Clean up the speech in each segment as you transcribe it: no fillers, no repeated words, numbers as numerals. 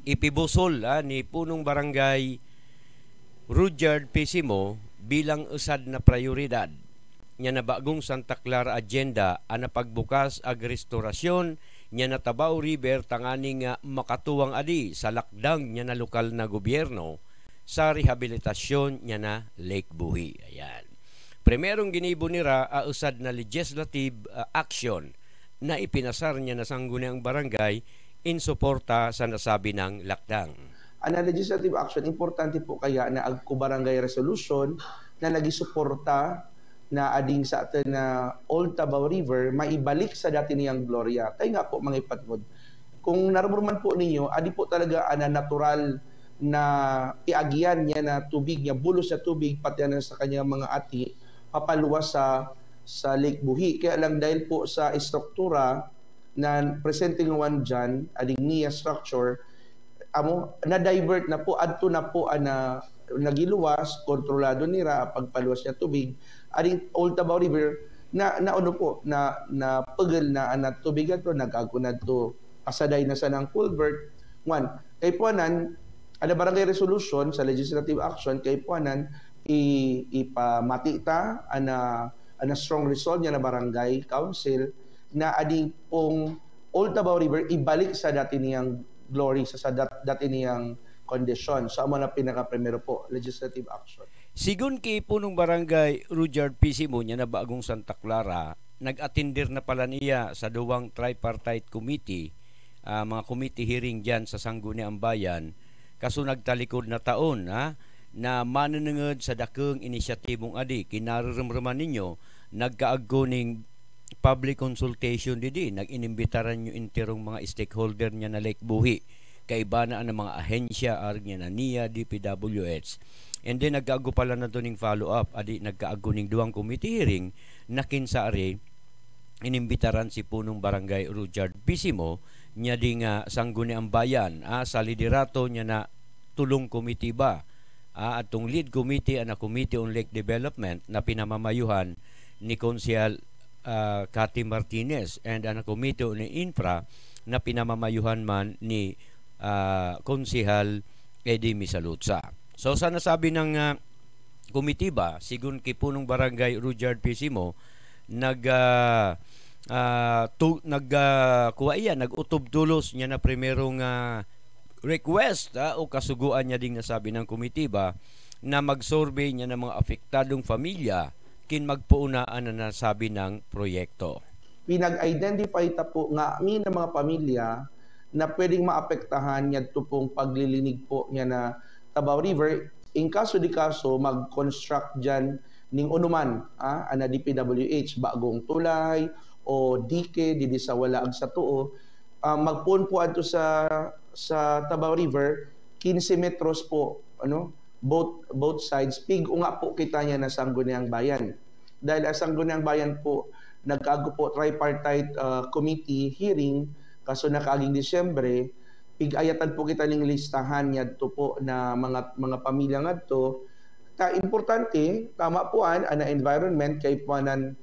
ipibusol ni punong barangay Rudyard Pisimo bilang usad na prioridad nya na bagong Santa Clara agenda ana pagbukas ag restorasyon nya na Tabaw River tangani nga makatuwang adi sa lakdang nya na lokal na gobyerno sa rehabilitasyon nya na Lake Buhi. Ayan. Primerong ginibo nira usad na legislative action na ipinasar niya na sangguniang barangay in suporta sa nasabi ng lakdang. Ang legislative action, importante po kaya na agko barangay resolution na nagisuporta na ading sa atin na Old Tabaw River maibalik sa dati niyang gloria. Kaya nga po mga ipatwod. Kung narumurman po ninyo, adi po talaga ana natural na iagyan niya na tubig niya, bulos na tubig pati na sa kanyang mga ati, papaluwas sa Lake Buhi. Kaya lang dahil po sa istruktura na presenting one dyan, ading niya structure, na-divert na po, adto na po na nagiluwas, kontrolado nira, pagpaluwas niya tubig, ading Old Tabaw River, na pagel na tubig ato, nag-ago na to, pasaday na sa ng culvert. One, kay puanan, ada barangay resolution sa legislative action, kay puanan, ipamati ta, ana strong resolve niya na barangay council, na ading pong Old Tabaw River, ibalik sa dati niyang glory, sa dati niyang kondisyon. So, amo na pinaka-primero po, legislative action. Sigun kay punong barangay Rudyard Pisimo niya na bagong Santa Clara, nag-attendir na pala niya sa duwang tripartite committee, mga committee hearing dyan sa Sangguniang Bayan, kaso nagtalikod na taon na manunungod sa dakong inisyatibong adi. Kinarurumruman ninyo, nagkaagoning public consultation didi, nag-inimbitaran nyo interong mga stakeholder niya na Lake Buhi, kaibana ng mga ahensya niya na NIA, DPWH. And then nagkaago pala na ito ning follow-up, adi nagkaago ning duwang committee hearing na kinsaari inimbitaran si punong barangay Rudyard Pisimo niya ding Sangguniang Bayan sa liderato niya na tulong committee ba atong lead committee na Committee on Lake Development na pinamamayuhan ni Konsehal Cathy Martinez and ang Committee on Infra na pinamamayuhan man ni Konsehal Eddie Misalutsa. So sa nasabi ng committee ba, sigun kay punong barangay Rudyard Pisimo, nag-utob tulos niya na primerong request o kasuguan niya ding nasabi ng committee ba na mag-survey niya ng mga apektadong pamilya kin magpuunaan na nasabi ng proyekto. Pinag-identify ta po nga ng mga pamilya na pwedeng maapektahan niya ito pong paglilinig po niya na Tabaw River. In kaso di kaso, mag-construct dyan ning unuman, na DPWH, bagong tulay o dike, didi sa walaag sa tuo, magpuon po ato sa Tabaw River, 15 metros po, both sides. Pig-unga po kita niya na Sangguniang Bayan. Dahil ang Sangguniang Bayan po, nagkaago po tripartite committee hearing, kaso nakaaging Disyembre, pig-ayatan po kita ning listahan niya to po na mga pamilya ngadto. Importante, tama po na environment kay puanan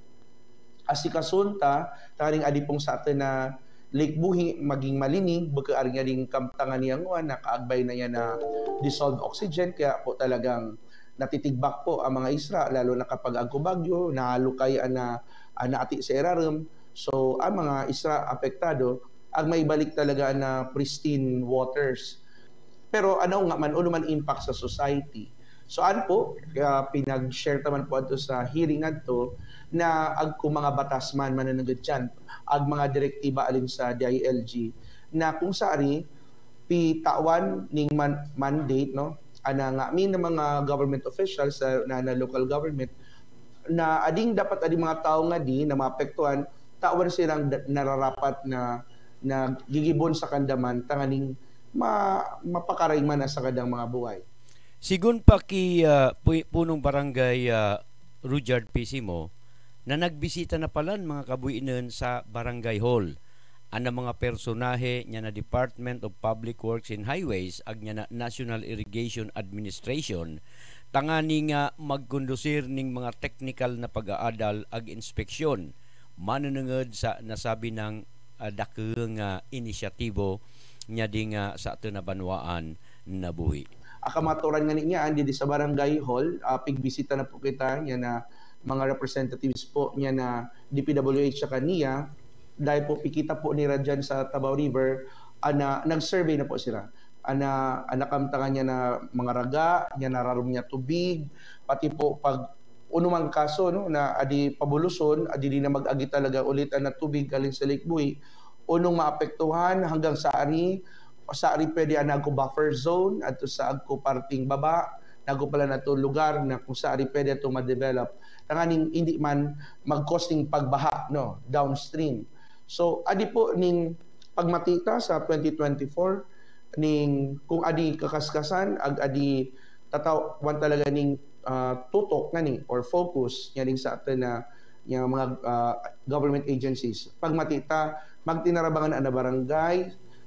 asikasunta, taring adi pong sa atin na Lake Buhi maging malinig, baka nga ding kamtangan niyang nakaagbay na yan na dissolved oxygen, kaya po talagang natitigbak po ang mga isra, lalo na kapag agkubagyo, nahalukay na ati sa erarum. So, ang mga isra apektado, ang may balik talaga na pristine waters. Pero ano nga man, ano man impact sa society. So ano po, kaya pinag-share naman po ito sa hearing nato na agko mga batas man mananagad dyan, ag mga direktiba alin sa DILG, na kung saari, pitawan ning mandate, ana nga ng mga government officials na local government, na ading dapat ading mga tao nga di na maapektuhan, tawan silang nararapat na gigibon sa kandaman tanganing mapakaray man sa kadang mga buhay. Sigun pa ki punong barangay Rudyard Pisimo na nagbisita na pala mga kabuinan sa barangay hall ang mga personahe niya na Department of Public Works and Highways ag niya na National Irrigation Administration tangani nga magkondusir ning mga technical na pag-aadal ag inspeksyon manunungod sa nasabi ng dakeng inisyatibo nya di nga sa ato na banwaan nabuhi. Akamaturan nga niya di sa barangay hall, pigbisita na po kita niya na mga representatives po niya na DPWH sa kaniya dahil po pikita po nila dyan sa Tabaw River, nag-survey na po sila. Nakamtangan niya na mga raga, niya nararom niya tubig, pati po pag unumang kaso no, na adi pabuluson, adi di na mag-agi talaga ulit na tubig galing sa Lake Buhi, unong maapektuhan hanggang sa ari pwede nagko buffer zone at sa agko parting baba, nagko pala na to lugar na kung sa ari pwede to ma-develop. Tanganing hindi man mag-costing pagbaha no, downstream. So adi po ning pagmatita sa 2024 ning kung adi kakaskasan adi tatawan talaga ning tutok na ni or focus ning sa atin na yung mga government agencies. Pagmatita magtinarabangan na barangay,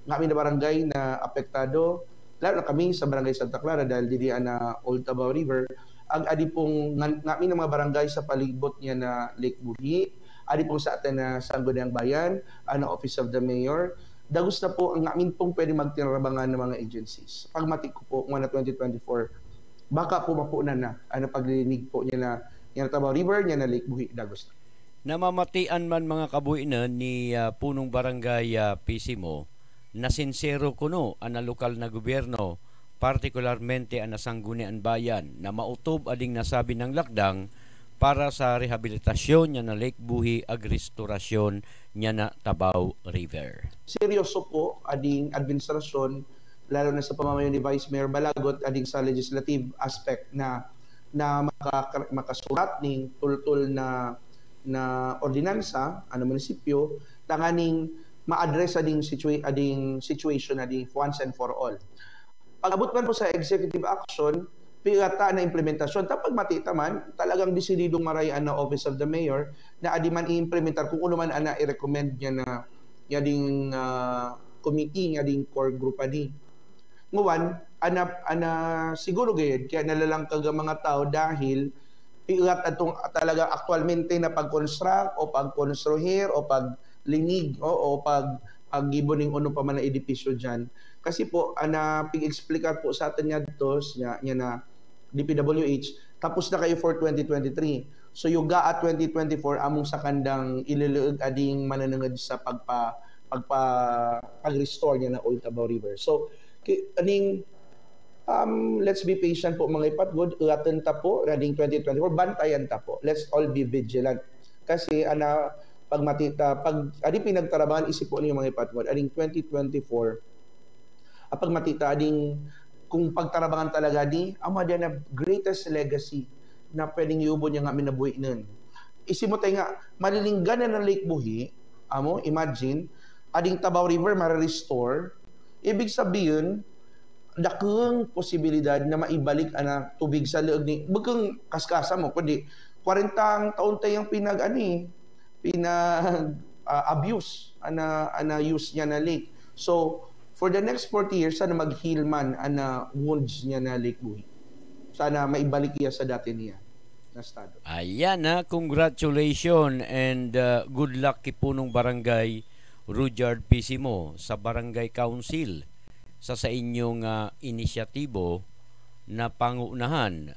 kami na barangay na apektado, lalo na kami sa barangay Santa Clara dahil didi na Old Tabaw River, adi pong kami na mga barangay sa palibot niya na Lake Buhi, adi pong sa atin na Sangguniang Bayan, Office of the Mayor, dagos na po ang amin pong pwede magtinarabangan ng mga agencies. Pagmatik ko po na 2024, baka po mapunan na paglilinig po niya na Tabaw River, niya na Lake Buhi, dagos na. Namamatian man mga kabuinan ni punong barangay Pisimo, na sincero kuno ang lokal na gobyerno, partikularmente ang Sangguniang Bayan, na mautob ading nasabi ng lakdang para sa rehabilitasyon niya na Lake Buhi ag restorasyon niya na Tabaw River. Seryoso po ading administrasyon, lalo na sa pamamayo ni Vice Mayor Balagot, ading sa legislative aspect na makasurat ning tultul na ordinansa munisipyo tanganing ma-address ading situation ading once and for all. Pag-abot man po sa executive action, pigata na implementasyon. Tapag matita man, talagang desididong marayan na Office of the Mayor na adi man i-implementar kung ano man i-recommend niya na yading committee, yading core group adi. Nguwan, siguro gayad, kaya nalalang kaga mga tao dahil pigat atong talaga aktualmente na pag-construct o pag-construir o paglinig o pag-gibo ng uno pa man na edipisyo dyan. Kasi po, pig-explicar po sa atin niya dito, niya na DPWH, tapos na kayo for 2023. So yung GAA 2024, among sa kandang ililuog ading mananangad sa pag-restore niya na Old Tabaw River. So, let's be patient po mga ipatgod, ulatin ta po, rading 2024, bantayan ta po. Let's all be vigilant. Kasi, pag adi pinagtarabahan, isip po niyo mga ipatgod, ading 2024, pag matita, ading, kung pagtarabangan talaga amo din na greatest legacy na pwedeng iubo niya nga minabuhi nun. Isip mo tayo nga, malilinggan na ng Lake Buhi, imagine, ading Tabaw River ma-restore, ibig sabihin, dakang posibilidad na maibalik ana tubig sa leeg ni bukang kaskasa mo kundi 40 taon tayong abuse use niya na lake. So for the next 40 years sana mag-heal man wounds niya na Lake Buhi. Sana maibalik iya sa dati niya na estado. Ayan congratulations and good luck kay punong barangay Rudyard Pisimo sa Barangay Council sa inyong inisyatibo na pangunahan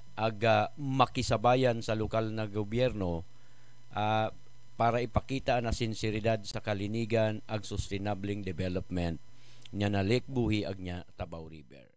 makisabayan sa lokal na gobyerno para ipakita na sinseridad sa kalinigan ag sustainable development nya na Lake Buhi ag nya Tabaw River.